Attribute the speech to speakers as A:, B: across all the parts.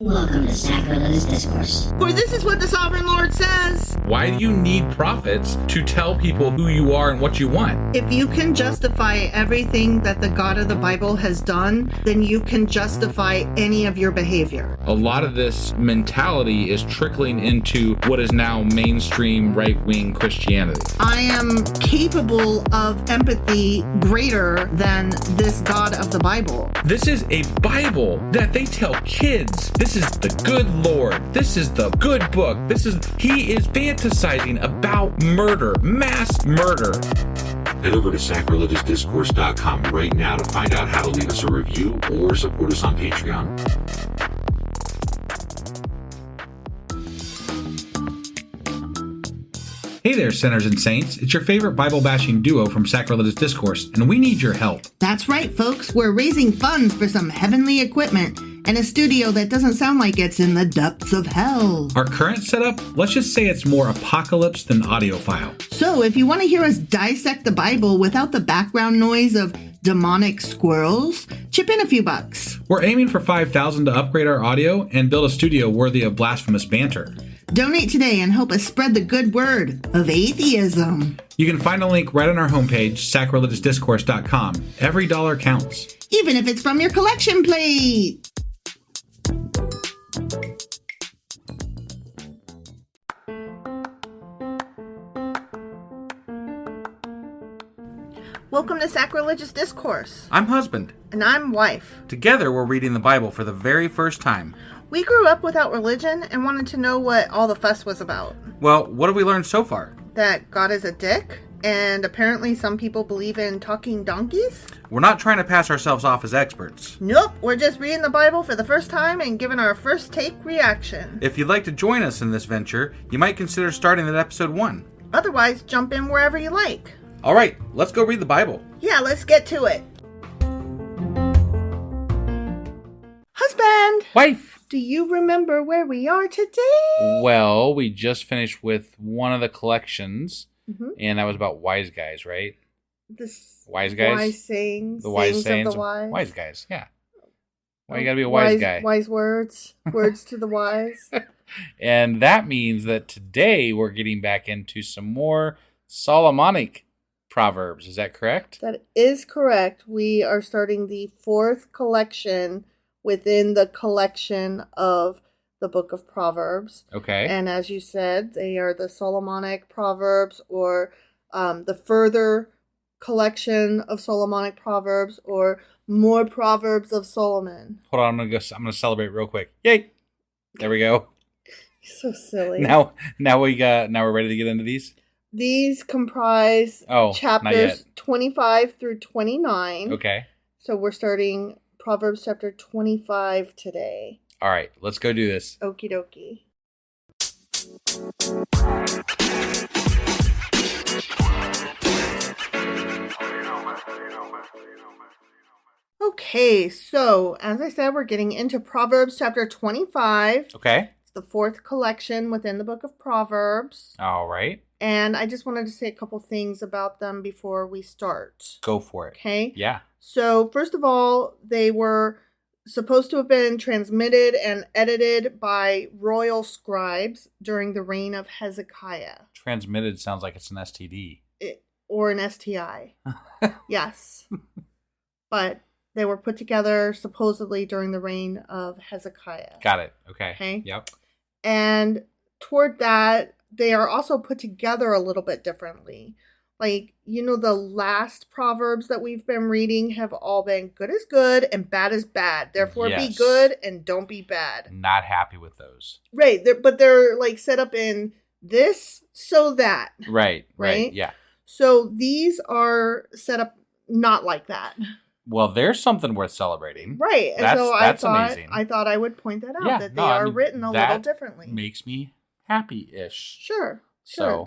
A: Welcome to Sacrilegious Discourse.
B: For this is what the Sovereign Lord says.
C: Why do you need prophets to tell people who you are and what you want?
B: If you can justify everything that the God of the Bible has done, then you can justify any of your behavior.
C: A lot of this mentality is trickling into what is now mainstream right-wing Christianity.
B: I am capable of empathy greater than this God of the Bible.
C: This is a Bible that they tell kids. This is the good Lord. This is the good book. He is fantasizing about murder, mass murder.
D: Head over to sacrilegiousdiscourse.com right now to find out how to leave us a review or support us on Patreon.
C: Hey there, sinners and saints. It's your favorite Bible-bashing duo from Sacrilegious Discourse, and we need your help.
B: That's right, folks. We're raising funds for some heavenly equipment and a studio that doesn't sound like it's in the depths of hell.
C: Our current setup, let's just say it's more apocalypse than audiophile.
B: So if you want to hear us dissect the Bible without the background noise of demonic squirrels, chip in a few bucks.
C: We're aiming for $5,000 to upgrade our audio and build a studio worthy of blasphemous banter.
B: Donate today and help us spread the good word of atheism.
C: You can find a link right on our homepage, sacrilegiousdiscourse.com. Every dollar counts.
B: Even if it's from your collection plate. Welcome to Sacrilegious Discourse.
C: I'm husband.
B: And I'm wife.
C: Together, we're reading the Bible for the very first time.
B: We grew up without religion and wanted to know what all the fuss was about.
C: Well, what have we learned so far?
B: That God is a dick, and apparently some people believe in talking donkeys?
C: We're not trying to pass ourselves off as experts.
B: Nope, we're just reading the Bible for the first time and giving our first take reaction.
C: If you'd like to join us in this venture, you might consider starting at episode 1.
B: Otherwise, jump in wherever you like.
C: All right, let's go read the Bible.
B: Yeah, let's get to it. Husband!
C: Wife!
B: Do you remember where we are today?
C: Well, we just finished with one of the collections,
B: Mm-hmm.
C: and that was about wise guys, right? Wise guys?
B: Wise sayings.
C: The wise sayings
B: of the wise.
C: Wise guys, yeah. Why you gotta be a wise guy?
B: Wise words. Words to the wise.
C: And that means that today we're getting back into some more Solomonic Proverbs. Is that correct?
B: That is correct. We are starting the 4th collection within the collection of the Book of Proverbs.
C: Okay.
B: And as you said, they are the Solomonic Proverbs, or the further collection of Solomonic Proverbs, or more Proverbs of Solomon.
C: Hold on, I'm gonna celebrate real quick. Yay! There we go.
B: So silly.
C: Now we're ready to get into these.
B: These comprise chapters 25 through 29.
C: Okay.
B: So we're starting Proverbs chapter 25 today.
C: All right, let's go do this.
B: Okie dokie. Okay, so as I said, we're getting into Proverbs chapter 25.
C: Okay.
B: It's the 4th collection within the Book of Proverbs.
C: All right.
B: And I just wanted to say a couple things about them before we start.
C: Go for it.
B: Okay?
C: Yeah.
B: So, first of all, they were supposed to have been transmitted and edited by royal scribes during the reign of Hezekiah.
C: Transmitted sounds like it's an STD.
B: Or an STI. Yes. But they were put together supposedly during the reign of Hezekiah.
C: Got it. Okay.
B: Okay.
C: Yep.
B: And toward that, they are also put together a little bit differently. Like, the last Proverbs that we've been reading have all been good is good and bad is bad. Therefore,
C: Yes.
B: Be good and don't be bad.
C: Not happy with those.
B: Right. But they're like set up in this, so that.
C: Right.
B: Right?
C: Yeah.
B: So these are set up not like that.
C: Well, there's something worth celebrating.
B: Right. And
C: That's amazing.
B: I thought I would point that out, that they are written a little differently.
C: Makes me happy-ish.
B: Sure.
C: So.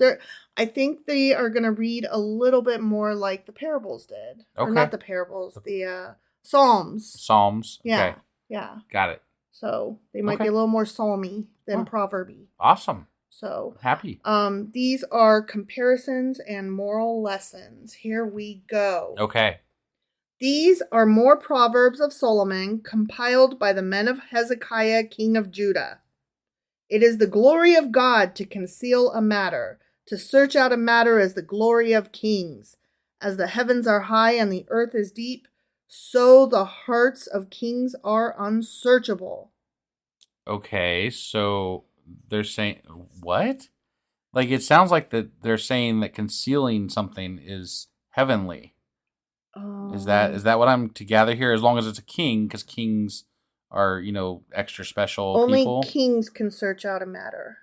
B: I think they are going to read a little bit more like the parables did.
C: Okay.
B: Or not the parables, the Psalms.
C: Psalms.
B: Yeah.
C: Okay.
B: Yeah.
C: Got it.
B: So they might be a little more psalmy than proverby.
C: Awesome.
B: So
C: happy.
B: These are comparisons and moral lessons. Here we go.
C: Okay.
B: These are more Proverbs of Solomon compiled by the men of Hezekiah, king of Judah. It is the glory of God to conceal a matter. To search out a matter is the glory of kings. As the heavens are high and the earth is deep, so the hearts of kings are unsearchable.
E: Okay, so they're saying what? Like it sounds like that they're saying that concealing something is heavenly. Is that what I'm to gather here? As long as it's a king, because kings are extra special
B: only
E: people.
B: Kings can search out a matter.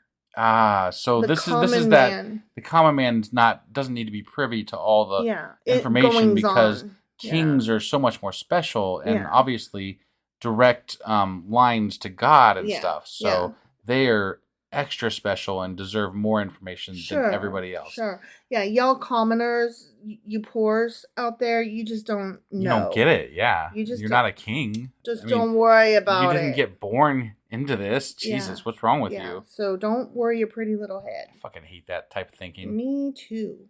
E: So
B: The
E: this is
B: common
E: that
B: man.
E: the common man doesn't need to be privy to all the information
B: goings
E: because
B: on.
E: kings are so much more special and
B: Yeah.
E: obviously direct lines to God and
B: Yeah,
E: stuff. So
B: yeah.
E: they are extra special and deserve more information than everybody else.
B: Sure. Yeah, y'all commoners, you poors out there, you just don't know.
E: You don't get it, yeah.
B: You just
E: You're
B: don't-
E: not a king.
B: Don't worry about it.
E: You didn't get born into this. Jesus, what's wrong with you?
B: So don't worry your pretty little head.
E: I fucking hate that type of thinking.
B: Me too.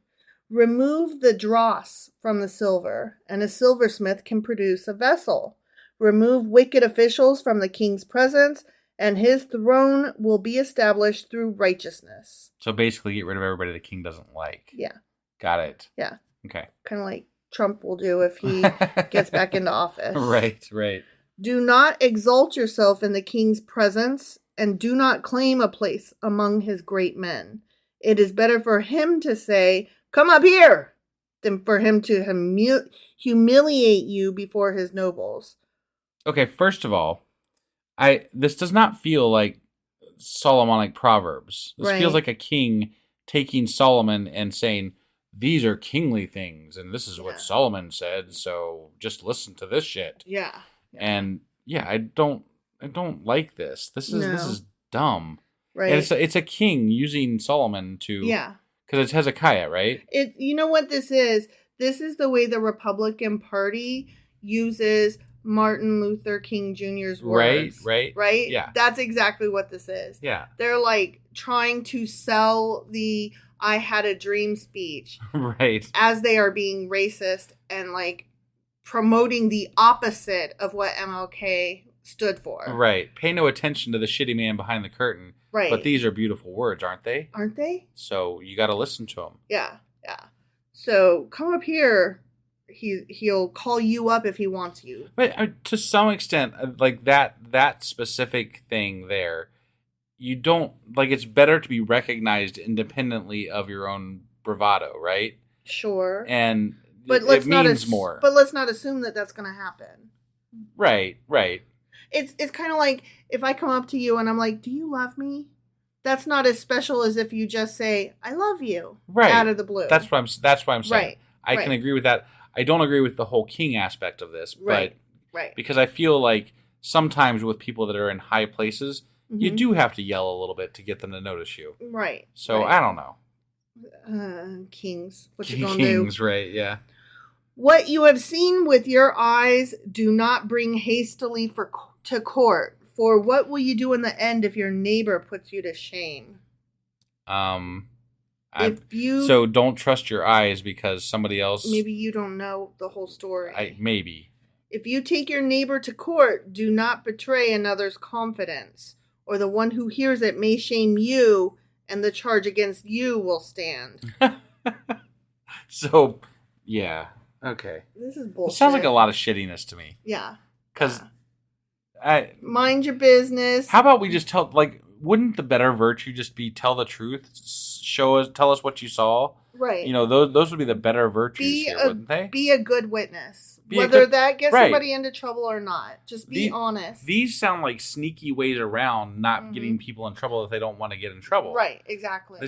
B: Remove the dross from the silver, and a silversmith can produce a vessel. Remove wicked officials from the king's presence, and his throne will be established through righteousness.
E: So basically get rid of everybody the king doesn't like.
B: Yeah.
E: Got it.
B: Yeah.
E: Okay.
B: Kind of like Trump will do if he gets back into office.
E: Right.
B: Do not exalt yourself in the king's presence, and do not claim a place among his great men. It is better for him to say, "Come up here," than for him to humiliate you before his nobles.
E: Okay, first of all, this does not feel like Solomonic Proverbs. This feels like a king taking Solomon and saying, these are kingly things, and this is what Solomon said, so just listen to this shit.
B: Yeah.
E: And I don't like this. This is dumb.
B: Right.
E: And it's a king using Solomon to because it's Hezekiah, right?
B: You know what this is? This is the way the Republican Party uses Martin Luther King Jr.'s words. Right?
E: Yeah.
B: That's exactly what this is.
E: Yeah.
B: They're like trying to sell the I had a dream speech.
E: Right.
B: As they are being racist and like promoting the opposite of what MLK stood for.
E: Right. Pay no attention to the shitty man behind the curtain.
B: Right.
E: But these are beautiful words, aren't they?
B: Aren't they?
E: So you got to listen to them.
B: Yeah. So come up here. He'll call you up if he wants you.
E: But to some extent, like that specific thing there, you don't like. It's better to be recognized independently of your own bravado, right?
B: Sure.
E: And
B: but
E: it means more.
B: But let's not assume that that's going to happen.
E: Right.
B: It's kind of like if I come up to you and I'm like, "Do you love me?" That's not as special as if you just say, "I love you," out of the blue.
E: That's what I'm saying.
B: Right.
E: I can agree with that. I don't agree with the whole king aspect of this, but
B: right.
E: Because I feel like sometimes with people that are in high places, you do have to yell a little bit to get them to notice you.
B: Right.
E: So I don't know.
B: Kings, what you gonna do?
E: Kings, right? Yeah.
B: What you have seen with your eyes, do not bring hastily to court. For what will you do in the end if your neighbor puts you to shame?
E: So don't trust your eyes because somebody else.
B: Maybe you don't know the whole story.
E: Maybe.
B: If you take your neighbor to court, do not betray another's confidence, or the one who hears it may shame you, and the charge against you will stand.
E: So, yeah. Okay.
B: This is bullshit.
E: It sounds like a lot of shittiness to me.
B: Yeah.
E: Because
B: mind your business.
E: How about we just tell, like, wouldn't the better virtue just be tell the truth, tell us what you saw?
B: Right.
E: You know, those would be the better virtues here, wouldn't they?
B: Be a good witness. Whether that gets somebody into trouble or not. Just be honest.
E: These sound like sneaky ways around not getting people in trouble if they don't want to get in trouble.
B: Right, exactly.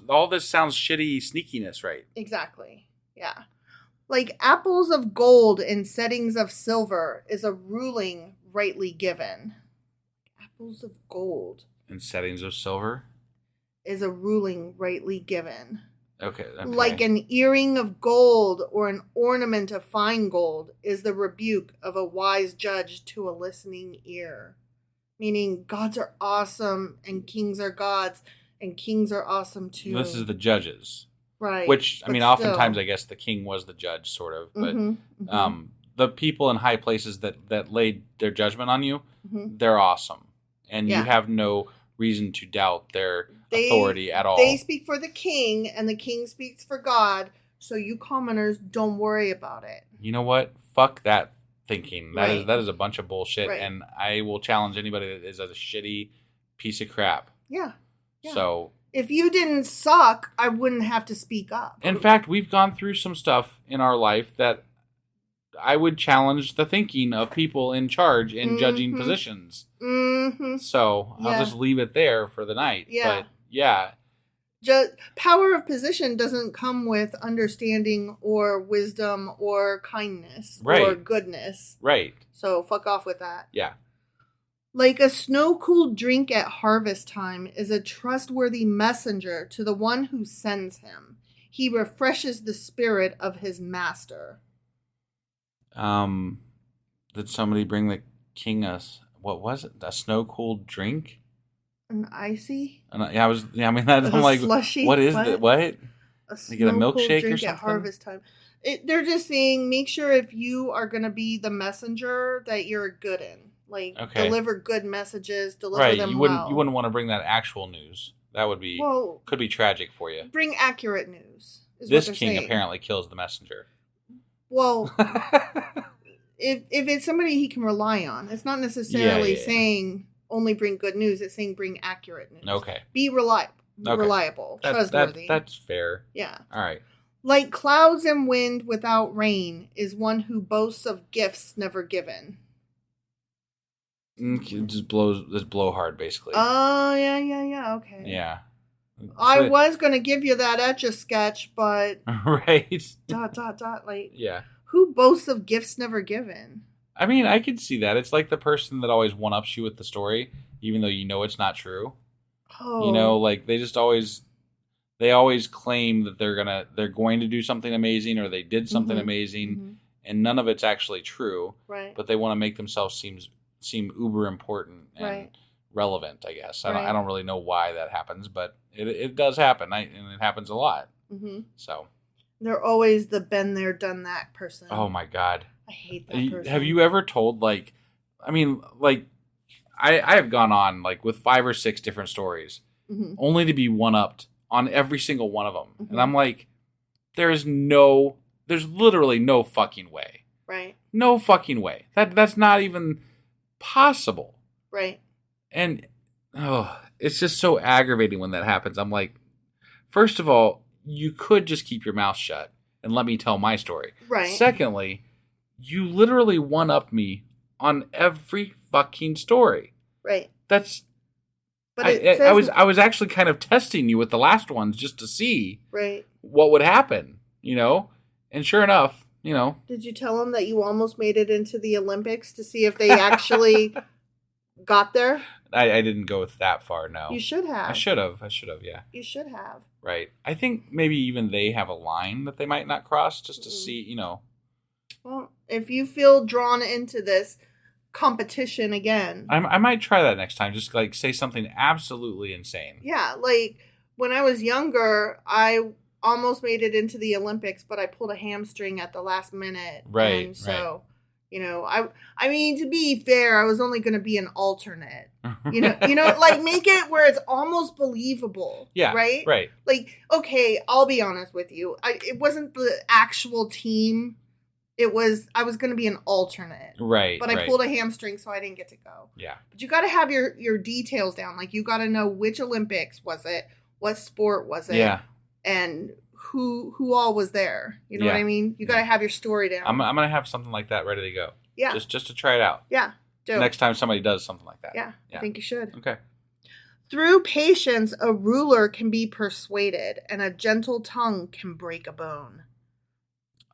E: All this sounds shitty sneakiness, right?
B: Exactly. Yeah. Like apples of gold in settings of silver is a ruling rightly given. Apples of gold.
E: In settings of silver?
B: Is a ruling rightly given.
E: Okay.
B: Like an earring of gold or an ornament of fine gold is the rebuke of a wise judge to a listening ear. Meaning gods are awesome and kings are gods and kings are awesome too.
E: This is the judges.
B: Right.
E: Which, I mean, oftentimes I guess the king was the judge, sort of. But the people in high places that laid their judgment on you, they're awesome. And you have no reason to doubt their authority at all.
B: They speak for the king, and the king speaks for God, so you commoners don't worry about it.
E: You know what? Fuck that thinking.
B: Right.
E: That is a bunch of bullshit,
B: Right.
E: and I will challenge anybody that is a shitty piece of crap.
B: Yeah.
E: So...
B: if you didn't suck, I wouldn't have to speak up.
E: In fact, we've gone through some stuff in our life that I would challenge the thinking of people in charge in judging positions.
B: Mm-hmm.
E: So I'll just leave it there for the night.
B: Yeah.
E: But yeah.
B: Power of position doesn't come with understanding or wisdom or kindness or goodness.
E: Right.
B: So fuck off with that.
E: Yeah.
B: Like a snow-cooled drink at harvest time is a trustworthy messenger to the one who sends him. He refreshes the spirit of his master.
E: Did somebody bring the king what was it? A snow-cooled drink?
B: An icy?
E: I'm like,
B: slushy?
E: What is it? What?
B: A
E: You get a milkshake
B: drink
E: or something?
B: at harvest time. They're just saying, make sure if you are going to be the messenger that you're good in. Like, deliver good messages, deliver them well.
E: You wouldn't want to bring that actual news. That would be could be tragic for you.
B: Bring accurate news.
E: This king apparently kills the messenger.
B: Well, if it's somebody he can rely on, it's not necessarily saying only bring good news. It's saying bring accurate news.
E: Okay.
B: Be reliable, trustworthy.
E: That's fair.
B: Yeah.
E: All right.
B: Like clouds and wind without rain is one who boasts of gifts never given.
E: Just blow hard, basically.
B: Oh, yeah, okay.
E: Yeah.
B: I was going to give you that Etch-a-Sketch, but...
E: right. ...
B: like...
E: Yeah.
B: Who boasts of gifts never given?
E: I mean, I could see that. It's like the person that always one-ups you with the story, even though you know it's not true.
B: Oh.
E: You know, like, they always claim that they're going to do something amazing, or they did something amazing, and none of it's actually true.
B: Right.
E: But they want to make themselves seem uber important and relevant, I guess. I don't really know why that happens, but it does happen, and it happens a lot. Mm-hmm. So
B: they're always the been there, done that person.
E: Oh my God,
B: I hate that person.
E: Have you ever told I have gone on like with 5 or 6 different stories, only to be one-upped on every single one of them, and I'm like, there's literally no fucking way,
B: right? No
E: fucking way. That's not even possible.
B: Right.
E: And it's just so aggravating when that happens. I'm like, first of all, you could just keep your mouth shut and let me tell my story.
B: Right.
E: Secondly, you literally one-up me on every fucking story.
B: Right.
E: That's
B: but
E: I was actually kind of testing you with the last ones just to see what would happen, And sure enough,
B: Did you tell them that you almost made it into the Olympics to see if they actually got there?
E: I didn't go that far, no.
B: You should have.
E: I should have, yeah.
B: You should have.
E: Right. I think maybe even they have a line that they might not cross just to see,
B: Well, if you feel drawn into this competition again.
E: I might try that next time. Just like say something absolutely insane.
B: Yeah, like when I was younger, I almost made it into the Olympics, but I pulled a hamstring at the last minute.
E: Right.
B: And so, I mean, to be fair, I was only going to be an alternate. Like make it where it's almost believable.
E: Yeah.
B: Right.
E: Right.
B: Like, okay, I'll be honest with you. It wasn't the actual team. I was going to be an alternate.
E: Right.
B: But I pulled a hamstring, so I didn't get to go.
E: Yeah.
B: But you got to have your details down. Like, you got to know which Olympics was it, what sport was it, and who all was there. You know what I mean? You got to have your story down.
E: I'm going to have something like that ready to go.
B: Yeah.
E: Just to try it out.
B: Yeah. Do.
E: Next time somebody does something like that.
B: Yeah. I think you should.
E: Okay.
B: Through patience, a ruler can be persuaded, and a gentle tongue can break a bone.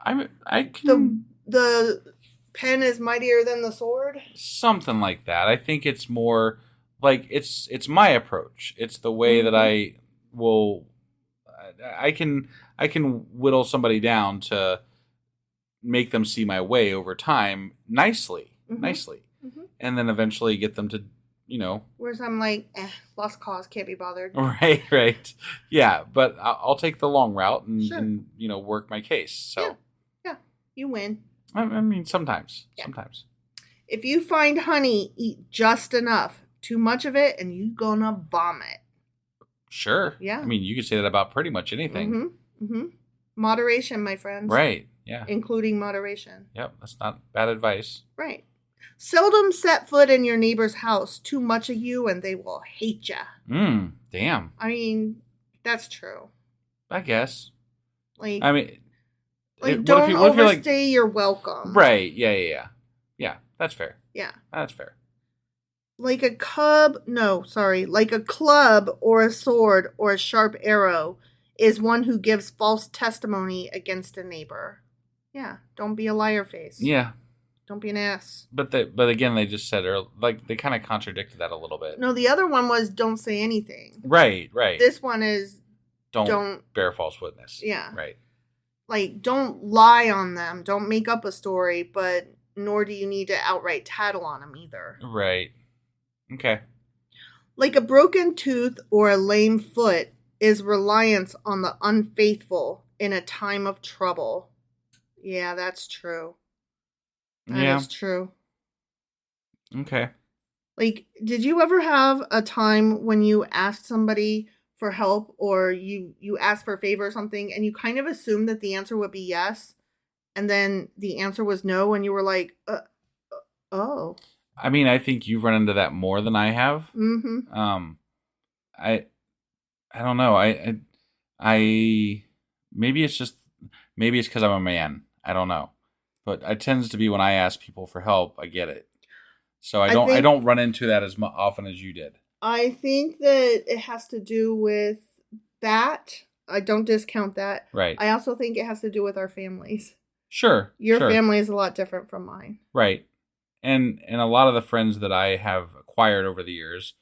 E: I can...
B: The pen is mightier than the sword?
E: Something like that. I think it's more like it's my approach. It's the way that I can whittle somebody down to make them see my way over time nicely. And then eventually get them to,
B: Whereas I'm like, lost cause, can't be bothered.
E: Right. Yeah, but I'll take the long route and work my case. So
B: Yeah, you win.
E: I mean, sometimes.
B: Yeah.
E: Sometimes.
B: If you find honey, eat just enough. Too much of it, and you're gonna vomit.
E: Sure.
B: Yeah.
E: I mean, you could say that about pretty much anything.
B: Mm-hmm. Mm-hmm. Moderation, my friends.
E: Right. Yeah.
B: Including moderation.
E: Yep. That's not bad advice.
B: Right. Seldom set foot in your neighbor's house. Too much of you, and they will hate you.
E: Damn.
B: I mean, that's true.
E: I guess.
B: Like,
E: I mean,
B: don't overstay your welcome.
E: Right. Yeah. Yeah. That's fair.
B: Yeah.
E: That's fair.
B: Like a club or a sword or a sharp arrow is one who gives false testimony against a neighbor. Yeah, don't be a liar face.
E: Yeah.
B: Don't be an ass.
E: But again, they just said, they kind of contradicted that a little bit.
B: No, the other one was don't say anything.
E: Right.
B: This one is
E: don't bear false witness.
B: Yeah.
E: Right.
B: Like, don't lie on them. Don't make up a story, but nor do you need to outright tattle on them either.
E: Right. Okay.
B: Like a broken tooth or a lame foot is reliance on the unfaithful in a time of trouble. Yeah, that's true. That is true.
E: Okay.
B: Like, did you ever have a time when you asked somebody for help or you asked for a favor or something and you kind of assumed that the answer would be yes, and then the answer was no, and you were like, oh.
E: I mean, I think you've run into that more than I have.
B: Mm-hmm.
E: I don't know. I maybe it's because I'm a man. I don't know, but it tends to be when I ask people for help, I get it. So I don't run into that as often as you did.
B: I think that it has to do with that. I don't discount that.
E: Right.
B: I also think it has to do with our families.
E: Sure.
B: Your family is a lot different from mine.
E: Right. And a lot of the friends that I have acquired over the years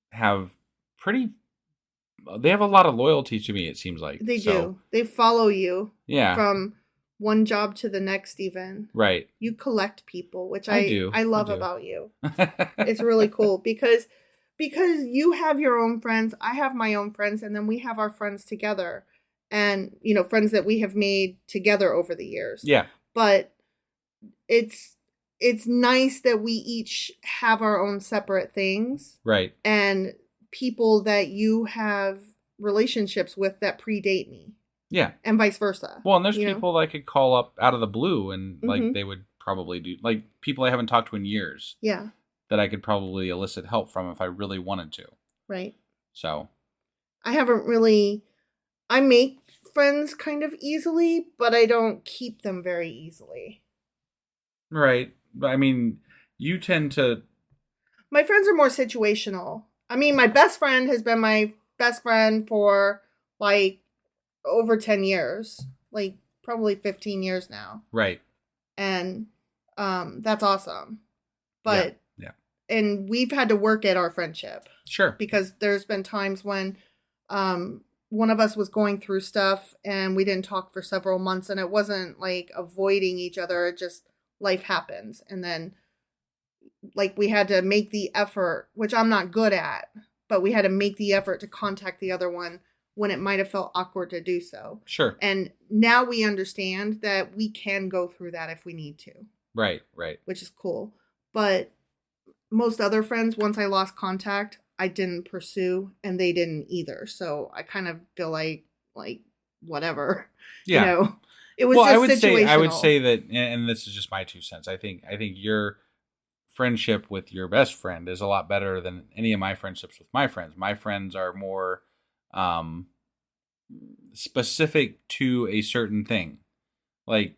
E: have they have a lot of loyalty to me, it seems like.
B: They do. They follow you.
E: Yeah.
B: From one job to the next even.
E: Right.
B: You collect people, which
E: I do.
B: I love about you. It's really cool because you have your own friends, I have my own friends, and then we have our friends together. And, friends that we have made together over the years.
E: Yeah.
B: But it's nice that we each have our own separate things.
E: Right.
B: And people that you have relationships with that predate me.
E: Yeah.
B: And vice versa.
E: Well, and there's people that I could call up out of the blue and like they would probably do, like people I haven't talked to in years.
B: Yeah.
E: That I could probably elicit help from if I really wanted to.
B: Right.
E: So.
B: I make friends kind of easily, but I don't keep them very easily.
E: Right. But I mean, you tend to.
B: My friends are more situational. I mean, my best friend has been my best friend for like over 10 years, like probably 15 years now.
E: Right.
B: And that's awesome. But
E: yeah.
B: And we've had to work at our friendship.
E: Sure.
B: Because there's been times when one of us was going through stuff and we didn't talk for several months, and it wasn't like avoiding each other. It just, life happens. And then like we had to make the effort, which I'm not good at, but we had to make the effort to contact the other one when it might have felt awkward to do so.
E: Sure.
B: And now we understand that we can go through that if we need to.
E: Right.
B: Which is cool. But most other friends, once I lost contact, I didn't pursue, and they didn't either. So I kind of feel like whatever.
E: Yeah.
B: It was just situational.
E: I would say that, and this is just my 2 cents. I think your friendship with your best friend is a lot better than any of my friendships with my friends. My friends are more specific to a certain thing. Like,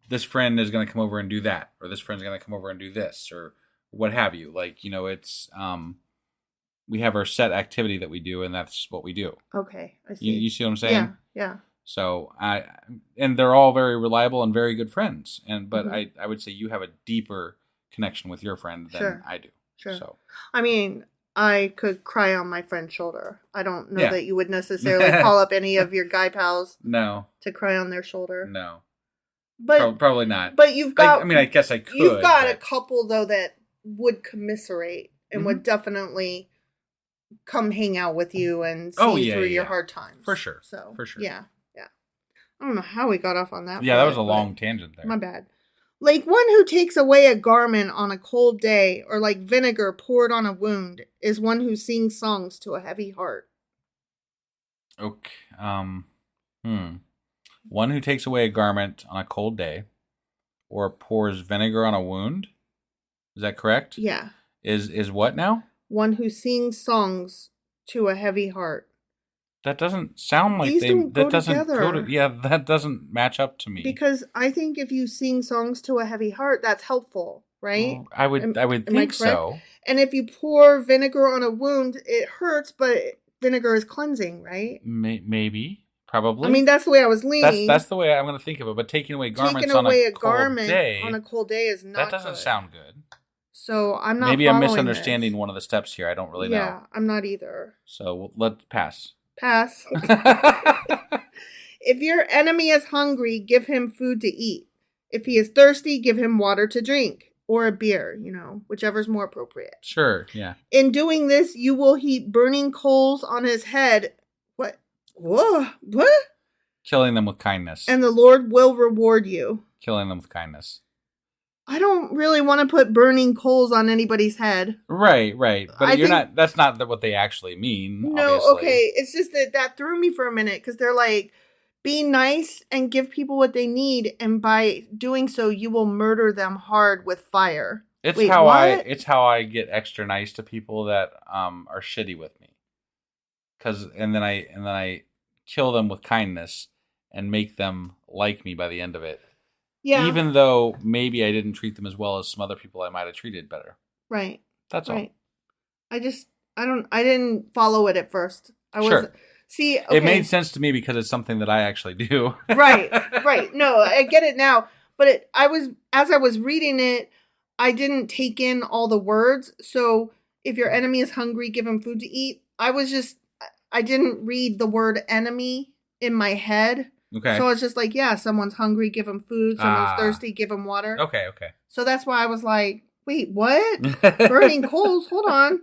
E: this friend is going to come over and do that, or this friend's going to come over and do this, or what have you. Like, it's we have our set activity that we do, and that's what we do.
B: Okay, I see.
E: You see what I'm saying?
B: Yeah.
E: So and they're all very reliable and very good friends. But I would say you have a deeper connection with your friend than I do.
B: Sure.
E: So
B: I mean, I could cry on my friend's shoulder. I don't know that you would necessarily call up any of your guy pals.
E: No.
B: To cry on their shoulder.
E: No.
B: But
E: probably not.
B: But you've got.
E: I guess I could.
B: You've got a couple though that would commiserate and would definitely come hang out with you and see through your hard times.
E: For sure.
B: So
E: for sure.
B: Yeah. I don't know how we got off on that.
E: Yeah, that was a long tangent there.
B: My bad. Like one who takes away a garment on a cold day, or like vinegar poured on a wound, is one who sings songs to a heavy heart.
E: Okay. One who takes away a garment on a cold day, or pours vinegar on a wound. Is that correct?
B: Yeah.
E: Is what now?
B: One who sings songs to a heavy heart.
E: That doesn't sound like
B: These don't go
E: that doesn't
B: together.
E: that doesn't match up to me.
B: Because I think if you sing songs to a heavy heart, that's helpful, right?
E: Well, I would
B: Am
E: think
B: I
E: so.
B: And if you pour vinegar on a wound, it hurts, but vinegar is cleansing, right?
E: Maybe, probably.
B: I mean, that's the way I was leaning.
E: That's the way I'm going to think of it. But taking away garments
B: on a
E: cold day,
B: on a cold day is not.
E: That doesn't
B: good.
E: sound good.
B: So I'm not.
E: Maybe I'm
B: following
E: misunderstanding
B: this.
E: one of the steps here. I don't really know.
B: Yeah, I'm not either.
E: So let's pass.
B: Pass. If your enemy is hungry, give him food to eat. If he is thirsty, give him water to drink, or a beer, whichever's more appropriate.
E: Sure, yeah.
B: In doing this, you will heap burning coals on his head. What? Whoa, what?
E: Killing them with kindness.
B: And the Lord will reward you.
E: Killing them with kindness.
B: I don't really want to put burning coals on anybody's head.
E: Right. But that's not what they actually mean.
B: No,
E: obviously.
B: okay. It's just that threw me for a minute because they're like, be nice and give people what they need, and by doing so, you will murder them hard with fire.
E: It's how I get extra nice to people that are shitty with me. And then I kill them with kindness and make them like me by the end of it. Yeah. Even though maybe I didn't treat them as well as some other people I might have treated better.
B: Right.
E: That's all.
B: I didn't follow it at first.
E: Sure.
B: See, okay.
E: It made sense to me because it's something that I actually do.
B: Right. No, I get it now. But as I was reading it, I didn't take in all the words. So if your enemy is hungry, give him food to eat. I didn't read the word enemy in my head.
E: Okay.
B: So I was just like, yeah, someone's hungry, give them food. Someone's thirsty, give them water.
E: Okay.
B: So that's why I was like, wait, what? Burning coals? Hold on.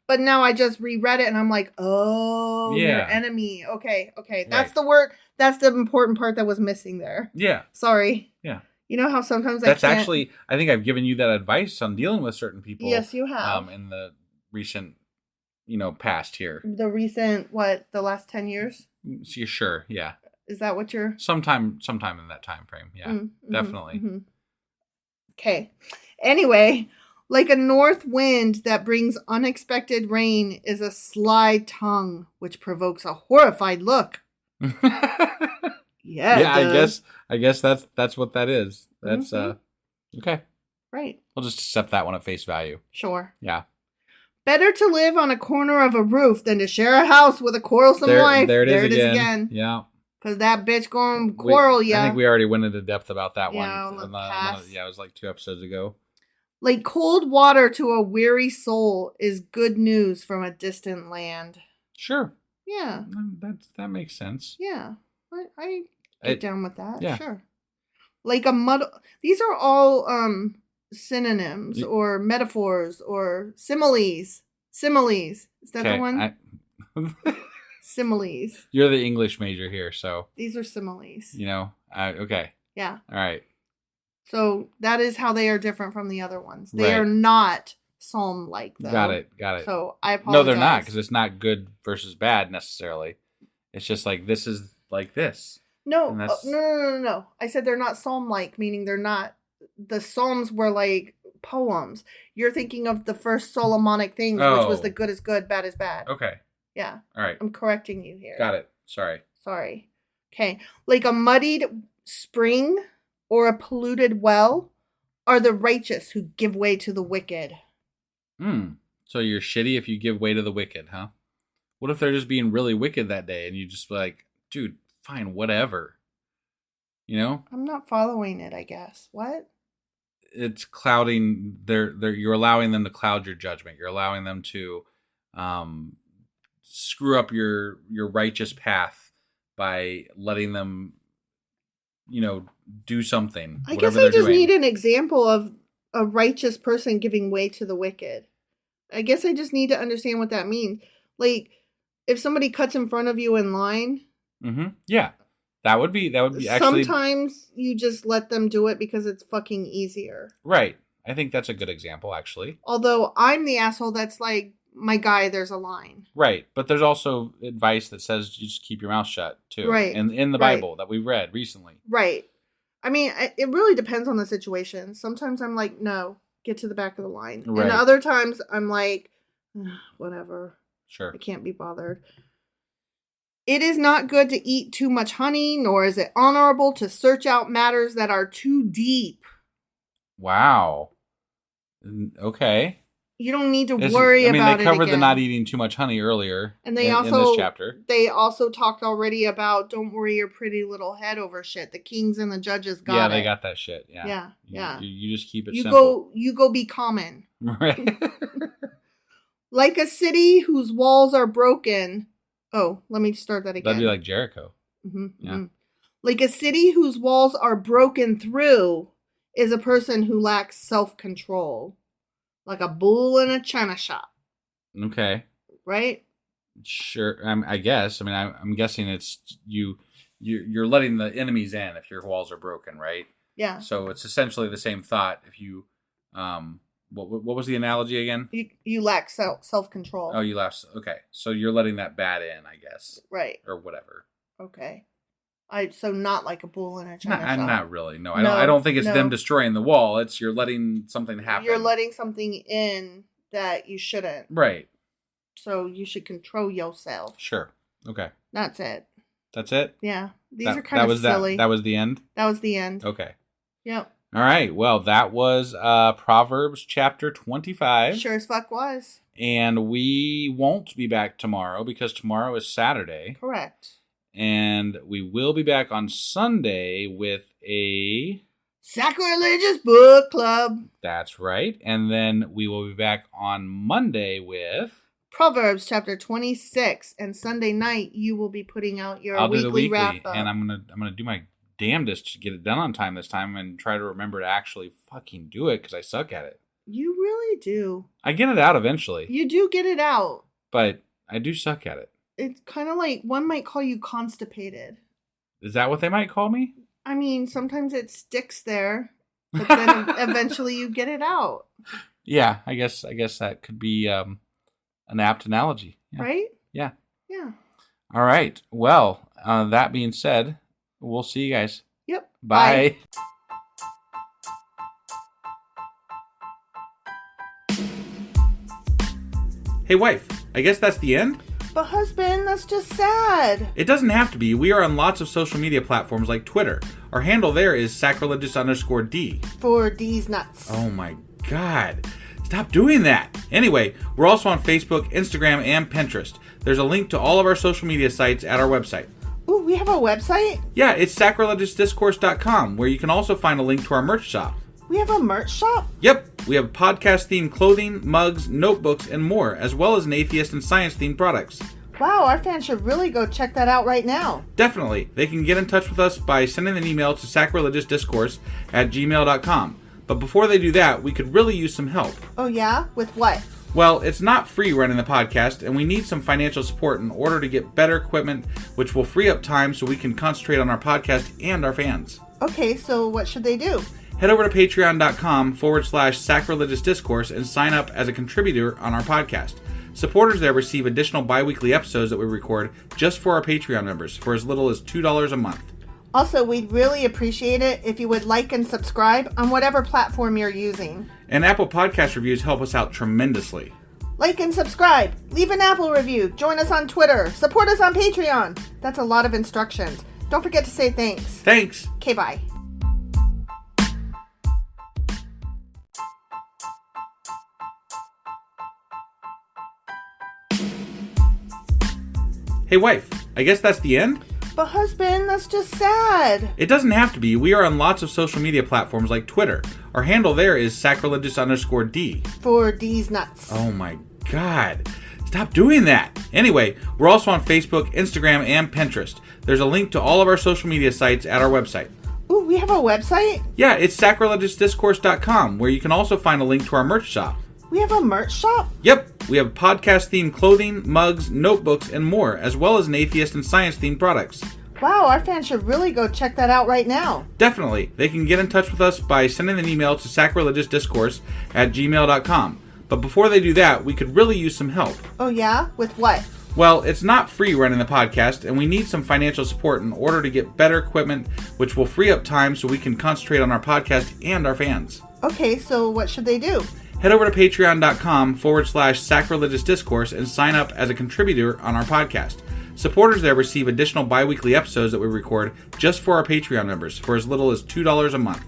B: But now I just reread it and I'm like, oh, your enemy. Okay. That's the word. That's the important part that was missing there.
E: Yeah.
B: Sorry.
E: Yeah.
B: You know how sometimes
E: I think I've given you that advice on dealing with certain people.
B: Yes, you have.
E: In the recent, past here.
B: The recent, the last 10 years?
E: Sure, yeah.
B: Is that what you're...
E: Sometime in that time frame, yeah. Definitely. Mm-hmm.
B: Okay. Anyway, like a north wind that brings unexpected rain is a sly tongue which provokes a horrified look. Yeah,
E: I guess that's what that is. That's okay.
B: Right.
E: We'll just accept that one at face value.
B: Sure.
E: Yeah.
B: Better to live on a corner of a roof than to share a house with a quarrelsome wife.
E: There it is again. Yeah.
B: Because that bitch going to quarrel ya.
E: I think we already went into depth about that one.
B: Yeah,
E: it was like 2 episodes ago.
B: Like cold water to a weary soul is good news from a distant land.
E: Sure.
B: Yeah.
E: That makes sense.
B: Yeah. I get down with that.
E: Yeah.
B: Sure. Like a muddle. These are all synonyms or metaphors or similes. Similes. Is that the one? Similes.
E: You're the English major here, so.
B: These are similes.
E: Okay.
B: Yeah.
E: All right.
B: So that is how they are different from the other ones. They are not psalm-like, though.
E: Got it.
B: So I apologize.
E: No, they're not, because it's not good versus bad necessarily. It's just like, this is like this.
B: No. No. I said they're not psalm-like, meaning they're not. The psalms were like poems. You're thinking of the first Solomonic things, which was the good is good, bad is bad.
E: Okay.
B: Yeah.
E: All right.
B: I'm correcting you here.
E: Got it. Sorry.
B: Okay. Like a muddied spring or a polluted well are the righteous who give way to the wicked.
E: So you're shitty if you give way to the wicked, huh? What if they're just being really wicked that day and you just like, dude, fine, whatever.
B: I'm not following it, I guess. What?
E: It's clouding you're allowing them to cloud your judgment. You're allowing them to screw up your righteous path by letting them do something.
B: I guess I just need an example of a righteous person giving way to the wicked. I guess I just need to understand what that means. Like, if somebody cuts in front of you in line.
E: Mm-hmm. Yeah. That would be actually...
B: Sometimes you just let them do it because it's fucking easier.
E: Right. I think that's a good example, actually.
B: Although I'm the asshole that's like, my guy, there's a line.
E: Right. But there's also advice that says you just keep your mouth shut, too.
B: Right.
E: And in the Bible that we read recently.
B: Right. I mean, it really depends on the situation. Sometimes I'm like, no, get to the back of the line.
E: Right.
B: And other times I'm like, whatever.
E: Sure.
B: I can't be bothered. It is not good to eat too much honey, nor is it honorable to search out matters that are too deep.
E: Wow. Okay.
B: You don't need to worry about it.
E: I mean, they covered the not eating too much honey earlier in this chapter.
B: They also talked already about don't worry your pretty little head over shit. The kings and the judges got it.
E: Yeah, they got that shit. Yeah.
B: Yeah.
E: You just keep it simple.
B: You go be common.
E: Right.
B: Like a city whose walls are broken. Oh, let me start that again.
E: That'd be like Jericho.
B: Mm-hmm,
E: yeah.
B: Mm-hmm. Like a city whose walls are broken through is a person who lacks self-control. Like a bull in a china shop.
E: Okay.
B: Right?
E: Sure. I guess. I mean, I'm guessing it's you're letting the enemies in if your walls are broken, right?
B: Yeah.
E: So it's essentially the same thought. If you, what was the analogy again?
B: You lack self-control.
E: Oh, you lack. Okay. So you're letting that bad in, I guess.
B: Right.
E: Or whatever.
B: Okay. So not like a bull in a china shop.
E: Not really. No, I don't think it's them destroying the wall. It's you're letting something happen.
B: You're letting something in that you shouldn't.
E: Right.
B: So you should control yourself.
E: Sure. Okay.
B: That's it.
E: That's it?
B: Yeah. These are kind of silly.
E: That was the end?
B: That was the end.
E: Okay.
B: Yep.
E: All right. Well, that was Proverbs chapter 25.
B: Sure as fuck was.
E: And we won't be back tomorrow because tomorrow is Saturday.
B: Correct.
E: And we will be back on Sunday with a...
B: Sacrilegious book club.
E: That's right. And then we will be back on Monday with...
B: Proverbs chapter 26. And Sunday night, you will be putting out your weekly wrap-up.
E: And I'm gonna do my damnedest to get it done on time this time and try to remember to actually fucking do it because I suck at it.
B: You really do.
E: I get it out eventually.
B: You do get it out.
E: But I do suck at it.
B: It's kind of like one might call you constipated.
E: Is that what they might call me?
B: I mean, sometimes it sticks there, but then eventually you get it out.
E: Yeah, I guess that could be an apt analogy. Yeah.
B: Right?
E: Yeah.
B: Yeah.
E: All right. Well, that being said, we'll see you guys.
B: Yep.
E: Bye. Hey, wife, I guess that's the end?
B: But husband, that's just sad.
E: It doesn't have to be. We are on lots of social media platforms like Twitter. Our handle there is sacrilegious_D.
B: For D's nuts.
E: Oh my God. Stop doing that. Anyway, we're also on Facebook, Instagram, and Pinterest. There's a link to all of our social media sites at our website.
B: Ooh, we have a website?
E: Yeah, it's sacrilegiousdiscourse.com, where you can also find a link to our merch shop.
B: We have a merch shop?
E: Yep, we have podcast-themed clothing, mugs, notebooks, and more, as well as an atheist and science-themed products.
B: Wow, our fans should really go check that out right now.
E: Definitely. They can get in touch with us by sending an email to sacrilegiousdiscourse@gmail.com. But before they do that, we could really use some help.
B: Oh yeah? With what?
E: Well, it's not free running the podcast, and we need some financial support in order to get better equipment, which will free up time so we can concentrate on our podcast and our fans.
B: Okay, so what should they do?
E: Head over to patreon.com/sacrilegiousdiscourse and sign up as a contributor on our podcast. Supporters there receive additional bi-weekly episodes that we record just for our Patreon members for as little as $2 a month.
B: Also, we'd really appreciate it if you would like and subscribe on whatever platform you're using.
E: And Apple Podcast reviews help us out tremendously.
B: Like and subscribe. Leave an Apple review. Join us on Twitter. Support us on Patreon. That's a lot of instructions. Don't forget to say thanks.
E: Thanks.
B: Okay, bye.
E: Hey, wife, I guess that's the end?
B: But husband, that's just sad.
E: It doesn't have to be. We are on lots of social media platforms like Twitter. Our handle there is sacrilegious_D.
B: For D's nuts.
E: Oh my God. Stop doing that. Anyway, we're also on Facebook, Instagram, and Pinterest. There's a link to all of our social media sites at our website.
B: Ooh, we have a website?
E: Yeah, it's sacrilegiousdiscourse.com, where you can also find a link to our merch shop.
B: We have a merch shop?
E: Yep, we have podcast-themed clothing, mugs, notebooks, and more, as well as an atheist and science-themed products.
B: Wow, our fans should really go check that out right now.
C: Definitely. They can get in touch with us by sending an email to sacrilegiousdiscourse@gmail.com. But before they do that, we could really use some help.
B: Oh yeah? With what?
C: Well, it's not free running the podcast, and we need some financial support in order to get better equipment, which will free up time so we can concentrate on our podcast and our fans.
B: Okay, so what should they do?
C: Head over to patreon.com/sacrilegious discourse and sign up as a contributor on our podcast. Supporters there receive additional bi-weekly episodes that we record just for our Patreon members for as little as $2 a month.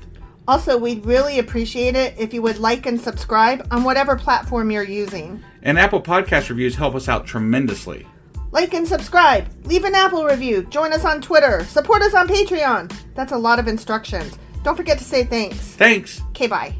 B: Also, we'd really appreciate it if you would like and subscribe on whatever platform you're using.
C: And Apple Podcast reviews help us out tremendously.
B: Like and subscribe, leave an Apple review, join us on Twitter, support us on Patreon. That's a lot of instructions. Don't forget to say thanks.
C: Thanks.
B: Okay, bye.